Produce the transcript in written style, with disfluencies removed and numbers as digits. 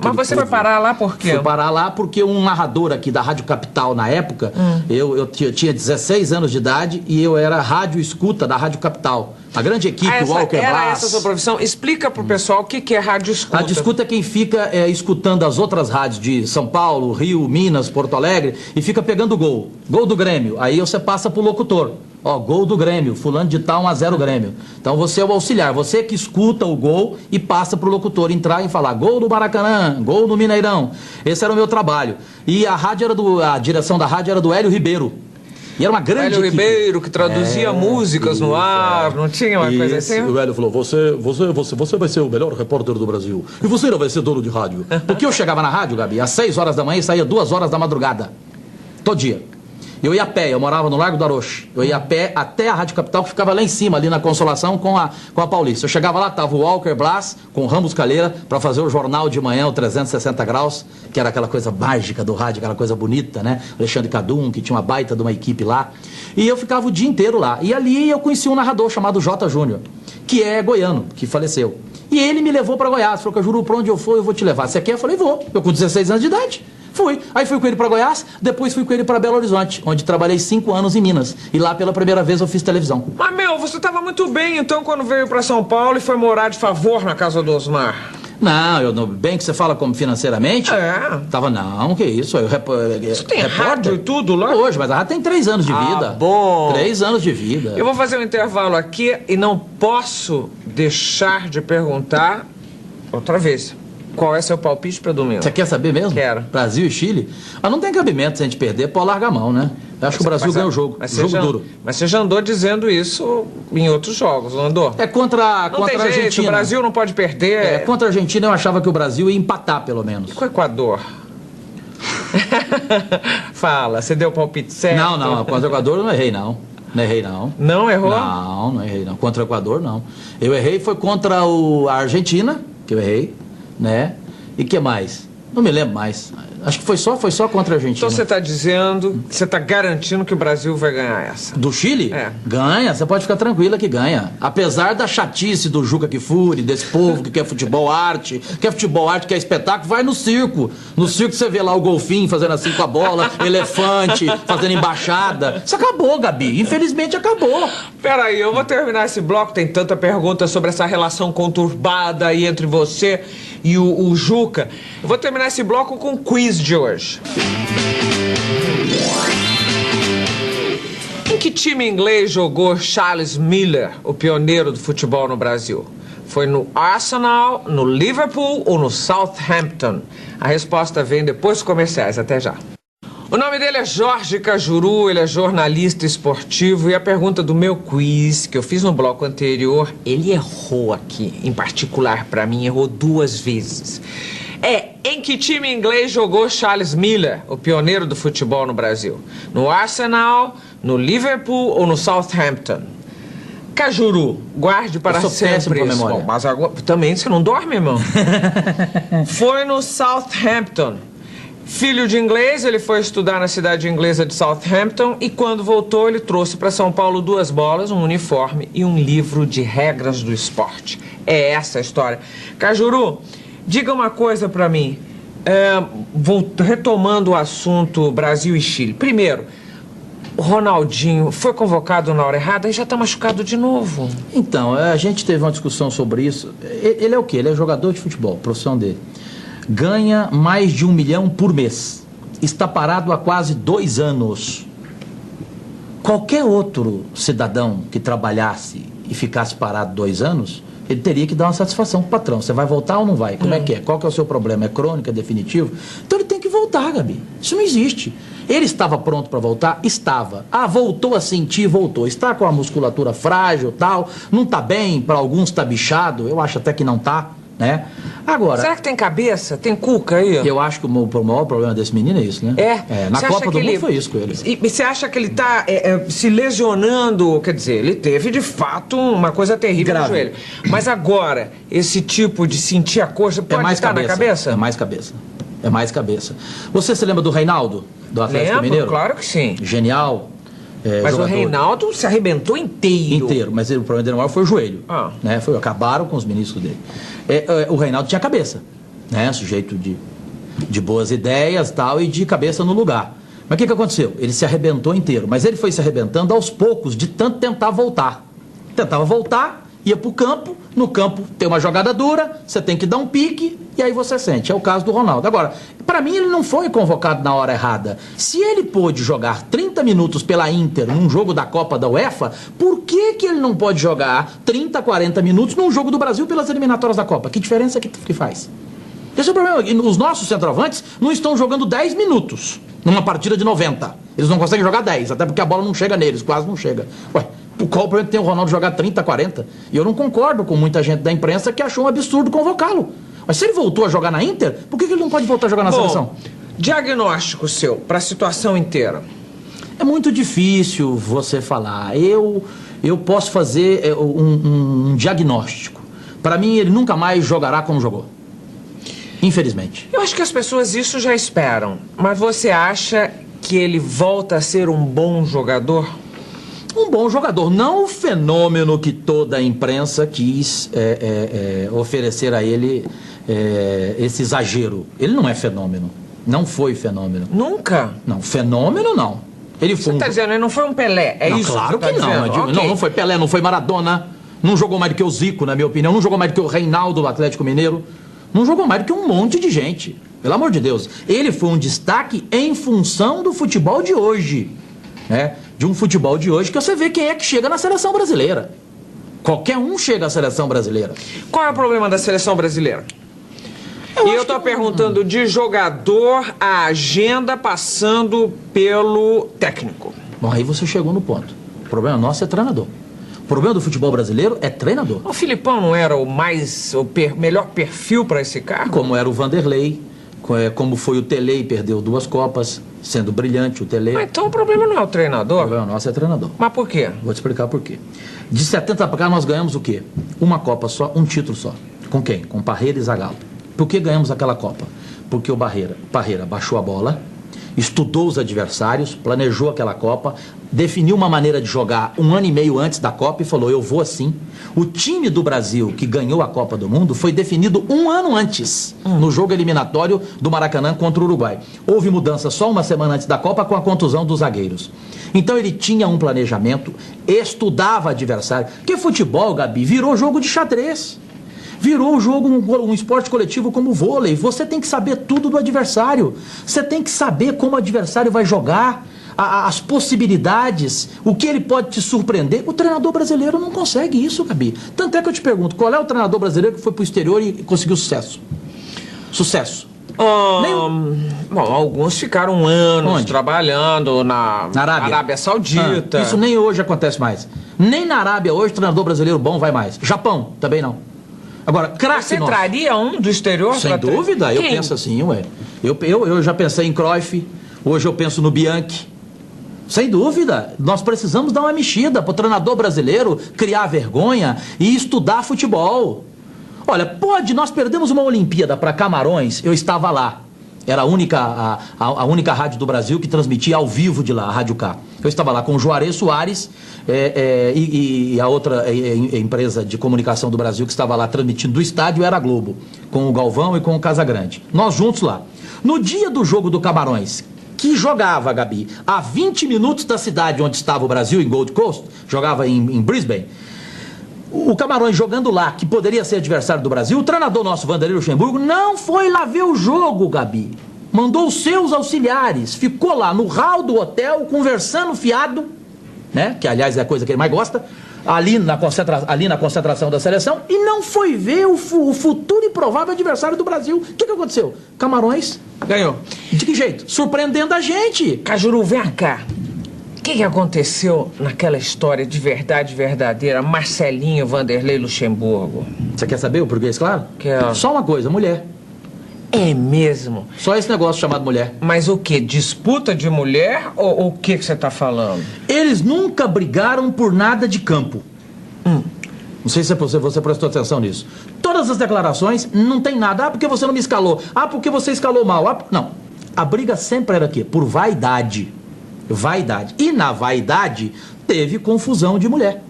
Mas você foi parar lá por quê? Fui parar lá porque um narrador aqui da Rádio Capital, na época, eu tinha 16 anos de idade e eu era rádio escuta da Rádio Capital. A grande equipe, Walker Blas. Era essa a sua profissão? Explica pro pessoal o que é rádio escuta. Rádio escuta é quem fica escutando as outras rádios de São Paulo, Rio, Minas, Porto Alegre e fica pegando gol. Gol do Grêmio. Aí você passa pro locutor. Ó, gol do Grêmio, fulano de tal, 1-0 Grêmio. Então você é o auxiliar, você que escuta o gol e passa pro locutor entrar e falar gol do Maracanã, gol do Mineirão. Esse era o meu trabalho. E a direção da rádio era do Hélio Ribeiro. E era uma grande Hélio equipe. Ribeiro, que traduzia músicas no ar, não tinha uma coisa assim? O Hélio falou, você vai ser o melhor repórter do Brasil. E você não vai ser dono de rádio. Porque eu chegava na rádio, Gabi, às 6 horas da manhã e saía 2 horas da madrugada. Todo dia. Eu ia a pé, eu morava no Largo do Aroche. Eu ia a pé até a Rádio Capital, que ficava lá em cima, ali na Consolação, com a Paulista. Eu chegava lá, tava o Walker Blas, com o Ramos Calheira, para fazer o jornal de manhã, o 360 graus, que era aquela coisa mágica do rádio, aquela coisa bonita, né? Alexandre Cadum, que tinha uma baita de uma equipe lá. E eu ficava o dia inteiro lá. E ali eu conheci um narrador chamado J. Júnior, que é goiano, que faleceu. E ele me levou para Goiás, falou, Cajuru, pra onde eu for, eu vou te levar. Você quer? Eu falei, vou. Eu com 16 anos de idade. Fui. Aí fui com ele para Goiás, depois fui com ele para Belo Horizonte, onde trabalhei 5 anos em Minas. E lá pela primeira vez eu fiz televisão. Mas, você estava muito bem, então, quando veio para São Paulo e foi morar de favor na casa do Osmar. Não, bem que você fala como financeiramente? É. Tava, não, que isso. Você tem rádio e tudo lá? Hoje, mas a rádio tem 3 anos de vida. Bom. 3 anos de vida. Eu vou fazer um intervalo aqui e não posso deixar de perguntar outra vez. Qual é seu palpite para domingo? Você quer saber mesmo? Quero. Brasil e Chile? Mas não tem cabimento se a gente perder, pode largar a mão, né? Eu acho que o Brasil ganha o jogo. Jogo duro. Mas você já andou dizendo isso em outros jogos, não andou? É contra a Argentina. O Brasil não pode perder. Contra a Argentina eu achava que o Brasil ia empatar, pelo menos. E com o Equador? Fala, você deu o palpite certo? Não, contra o Equador eu não errei, não. Não errei, não. Não errou? Não errei, não. Contra o Equador, não. Eu errei foi contra a Argentina, que eu errei, né? E que mais? Não me lembro mais. Acho que foi só contra a Argentina. Então você está dizendo, você está garantindo que o Brasil vai ganhar essa? Do Chile? É. Ganha, você pode ficar tranquila que ganha. Apesar da chatice do Juca Kfouri, desse povo que quer futebol arte, quer espetáculo, vai no circo. No circo você vê lá o golfinho fazendo assim com a bola, elefante, fazendo embaixada. Isso acabou, Gabi. Infelizmente acabou. Peraí, eu vou terminar esse bloco. Tem tanta pergunta sobre essa relação conturbada aí entre você e o Juca. Eu vou terminar esse bloco com o quiz de hoje. Em que time inglês jogou Charles Miller, o pioneiro do futebol no Brasil? Foi no Arsenal, no Liverpool ou no Southampton? A resposta vem depois dos comerciais. Até já. O nome dele é Jorge Cajuru, ele é jornalista esportivo e a pergunta do meu quiz, que eu fiz no bloco anterior, ele errou aqui, em particular pra mim, errou 2 vezes. Em que time inglês jogou Charles Miller, o pioneiro do futebol no Brasil? No Arsenal, no Liverpool ou no Southampton? Cajuru, guarde para sempre isso. Memória. Bom, mas agora, também você não dorme, irmão? Foi no Southampton. Filho de inglês, ele foi estudar na cidade inglesa de Southampton e quando voltou ele trouxe para São Paulo 2 bolas, um uniforme e um livro de regras do esporte. É essa a história. Cajuru, diga uma coisa para mim, retomando o assunto Brasil e Chile. Primeiro, o Ronaldinho foi convocado na hora errada e já está machucado de novo. Então, a gente teve uma discussão sobre isso. Ele é o quê? Ele é jogador de futebol, profissão dele. Ganha mais de 1 milhão por mês. Está parado há quase 2 anos. Qualquer outro cidadão que trabalhasse e ficasse parado 2 anos, ele teria que dar uma satisfação pro patrão. Você vai voltar ou não vai? Como é que é? Qual que é o seu problema? É crônico? É definitivo? Então ele tem que voltar, Gabi. Isso não existe. Ele estava pronto para voltar? Estava. Voltou a sentir? Voltou. Está com a musculatura frágil, tal. Não está bem? Para alguns está bichado. Eu acho até que não está. Né? Agora, será que tem cabeça? Tem cuca aí? Eu acho que o maior problema desse menino é isso, né? Na Copa do Mundo foi isso com ele. E você acha que ele está se lesionando? Quer dizer, ele teve de fato uma coisa terrível no joelho. Mas agora, esse tipo de sentir a coxa pode estar na cabeça? É mais cabeça. É mais cabeça. Você se lembra do Reinaldo, do Atlético Mineiro? Claro que sim. Genial. Mas jogador. O Reinaldo se arrebentou inteiro. Mas o problema dele maior foi o joelho. Né? Acabaram com os meniscos dele. O Reinaldo tinha cabeça. né? Sujeito de boas ideias tal, e de cabeça no lugar. Mas o que aconteceu? Ele se arrebentou inteiro, mas ele foi se arrebentando aos poucos, de tanto tentar voltar. Tentava voltar, ia pro campo, no campo tem uma jogada dura, você tem que dar um pique, e aí você sente. É o caso do Ronaldo. Agora, para mim ele não foi convocado na hora errada. Se ele pôde jogar 30 minutos pela Inter num jogo da Copa da UEFA, por que ele não pode jogar 30, 40 minutos num jogo do Brasil pelas eliminatórias da Copa? Que diferença que faz? Esse é o problema. Os nossos centroavantes não estão jogando 10 minutos numa partida de 90. Eles não conseguem jogar 10, até porque a bola não chega neles, quase não chega. Ué, qual o problema tem o Ronaldo jogar 30, 40? E eu não concordo com muita gente da imprensa que achou um absurdo convocá-lo. Mas se ele voltou a jogar na Inter, por que ele não pode voltar a jogar na seleção? Diagnóstico seu para a situação inteira. É muito difícil você falar. Eu posso fazer um diagnóstico. Para mim, ele nunca mais jogará como jogou. Infelizmente. Eu acho que as pessoas isso já esperam. Mas você acha que ele volta a ser um bom jogador? Um bom jogador, não o fenômeno que toda a imprensa quis oferecer a ele, esse exagero. Ele não é fenômeno, não foi fenômeno. Nunca? Não, fenômeno não. Ele foi Você está dizendo, ele não foi um Pelé, é não, isso? Claro que tá não. Okay. Não foi Pelé, não foi Maradona, não jogou mais do que o Zico, na minha opinião, não jogou mais do que o Reinaldo do Atlético Mineiro, não jogou mais do que um monte de gente. Pelo amor de Deus. Ele foi um destaque em função do futebol de hoje, né? De um futebol de hoje que você vê quem é que chega na seleção brasileira. Qualquer um chega à seleção brasileira. Qual é o problema da seleção brasileira? Eu tô perguntando de jogador a agenda passando pelo técnico. Bom, aí você chegou no ponto. O problema nosso é treinador. O problema do futebol brasileiro é treinador. O Filipão não era o melhor perfil para esse cargo? Como era o Vanderlei, como foi o Tele e perdeu 2 Copas, sendo brilhante o Tele. Mas então o problema não é o treinador? O problema nosso é treinador. Mas por quê? Vou te explicar por quê. De 70 para cá nós ganhamos o quê? Uma Copa só, um título só. Com quem? Com Parreira e Zagallo. Por que ganhamos aquela Copa? Porque o Parreira baixou a bola, estudou os adversários, planejou aquela Copa, definiu uma maneira de jogar 1 ano e meio antes da Copa e falou, eu vou assim. O time do Brasil que ganhou a Copa do Mundo foi definido 1 ano antes, no jogo eliminatório do Maracanã contra o Uruguai. Houve mudança só 1 semana antes da Copa com a contusão dos zagueiros. Então ele tinha um planejamento, estudava adversário. Porque futebol, Gabi, virou jogo de xadrez. Virou o jogo um esporte coletivo como o vôlei. Você tem que saber tudo do adversário. Você tem que saber como o adversário vai jogar, as possibilidades, o que ele pode te surpreender. O treinador brasileiro não consegue isso, Gabi. Tanto é que eu te pergunto, qual é o treinador brasileiro que foi pro exterior e conseguiu sucesso? Sucesso. Bom, alguns ficaram anos trabalhando na Arábia Saudita. Isso nem hoje acontece mais. Nem na Arábia hoje treinador brasileiro bom vai mais. Japão, também não. Agora, craque Você traria um do exterior? Sem dúvida, eu penso assim, ué. Eu já pensei em Cruyff, hoje eu penso no Bianchi. Sem dúvida, nós precisamos dar uma mexida para o treinador brasileiro criar vergonha e estudar futebol. Olha, nós perdemos uma Olimpíada para Camarões, eu estava lá. Era a única rádio do Brasil que transmitia ao vivo de lá, a Rádio K. Eu estava lá com o Juarez Soares e a outra empresa de comunicação do Brasil que estava lá transmitindo do estádio era a Globo, com o Galvão e com o Casagrande. Nós juntos lá. No dia do jogo do Camarões, que jogava, Gabi, a 20 minutos da cidade onde estava o Brasil, em Gold Coast, jogava em Brisbane, o Camarões jogando lá, que poderia ser adversário do Brasil, o treinador nosso, Vanderlei Luxemburgo, não foi lá ver o jogo, Gabi. Mandou os seus auxiliares, ficou lá no hall do hotel, conversando fiado, né? Que aliás é a coisa que ele mais gosta, ali na concentração da seleção, e não foi ver o futuro e provável adversário do Brasil. O que aconteceu? Camarões ganhou. De que jeito? Surpreendendo a gente. Cajuru, vem cá. O que aconteceu naquela história de verdade verdadeira, Marcelinho Vanderlei Luxemburgo? Você quer saber o português, claro? Quero. Só uma coisa, mulher. É mesmo? Só esse negócio chamado mulher. Mas o quê? Disputa de mulher ou o que você está falando? Eles nunca brigaram por nada de campo. Não sei se você prestou atenção nisso. Todas as declarações, não tem nada. Porque você não me escalou. Porque você escalou mal. Não. A briga sempre era por vaidade. Vaidade. E na vaidade teve confusão de mulher.